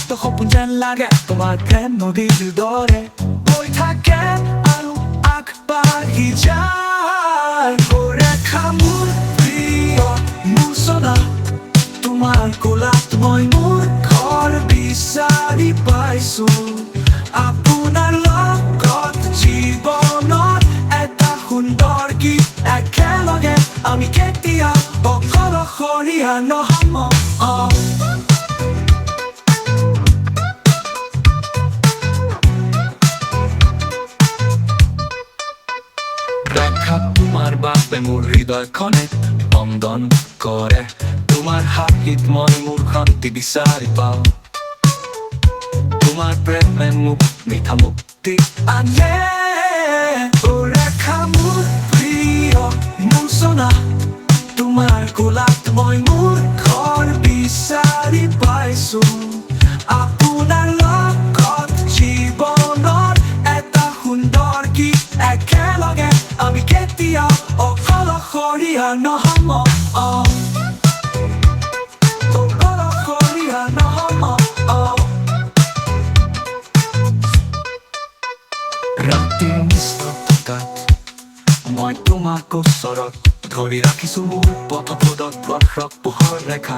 তো সপোন যেন লাগে তোমাৰ প্ৰেম নদীৰ দৰে বৈ থাকে আৰু আগবাঢ়ি যায় ৰেখা মোৰ প্ৰিয় মোৰ সোনা তোমাৰ কোলাত মই মোৰ ঘৰ বিচাৰি পাইছো আপোনাৰ লগত জীৱনত এটা সুন্দৰ গীত একেলগে আমি কেতিয়া অকলশৰীয়া নহ'ম ৰেখা তোমাৰ বাবে মোৰ হৃদয়খনে বন্দন কৰে তোমাৰ হাতত মই মোৰ শান্তি বিচাৰি পাওঁ তোমাৰ প্ৰেমে মোক মিঠা মুক্তি আনে ৰেখা মোৰ প্ৰিয় মোৰ সোনা তোমাৰ কোলাত মই মোৰ ঘৰ বিচাৰি পাইছো আপোনাৰ লগত জীৱনত এটা সুন্দৰ গীত একেলগে আমি কেতিয়া অকলশৰীয়া নহ'ম অকলশৰীয়া নহ'ম ৰাতিৰ নিস্তব্ধতাত মই তোমাক ওচৰত ধৰি ৰাখিছো মোৰ পথপথত প্ৰখৰ পোহৰ ৰেখা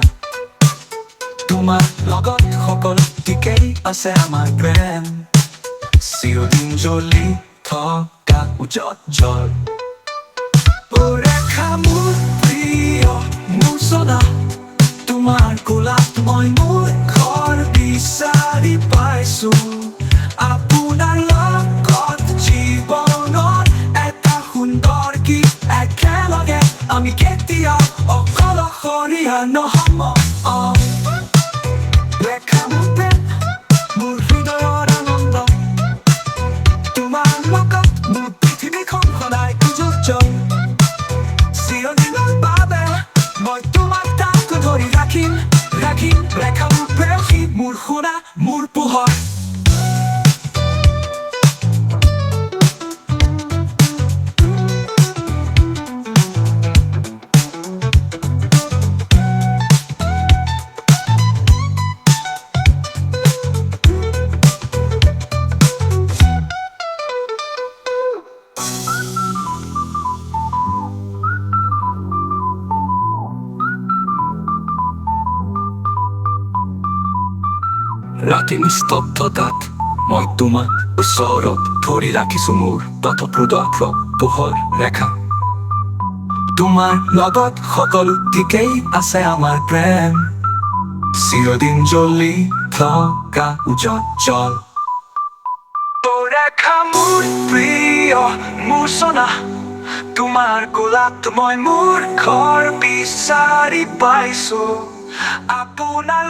তোমাৰ লগত সকলো দিশেই আছে আমাৰ প্ৰেম চিৰদিন জ্বলি থকা উজ্জ্বল ৰেখা মোৰ প্ৰিয় মোৰ সোনা তোমাৰ কোলাত মই মোৰ ঘৰ বিচাৰি পাইছো আপোনাৰ লগত জীৱনত এটা সুন্দৰ গীত একেলগে আমি কেতিয়া অকলশৰীয়া নহ'ম ৰেখা মোৰ প্ৰেম মোৰ হৃদয়ৰ আনন্দ তোমাৰ লগত মোৰ পৃথিৱীখন সদায় উজ্জ্বল চিৰদিনৰ বাবে মই তোমাক তাক ধৰি ৰাখিম ৰেখা মোৰ প্ৰেয়সী মোৰ সোণা মোৰ পোহৰ ৰাতি নিস্তব্ধতাত মই তোমাক ওচৰত ধৰি ৰাখিছো মোৰ পথপ্ৰদৰ্শক পোহৰ ৰেখা তোমাৰ লগত সকলো দিশেই আছে আমাৰ প্ৰেম চিৰদিন জ্বলি থকা উজ্জ্বল ৰেখা মোৰ প্ৰিয় মোৰ সোনা তোমাৰ কোলাত মই মোৰ ঘৰ বিচাৰি পাইছো আপোনাৰ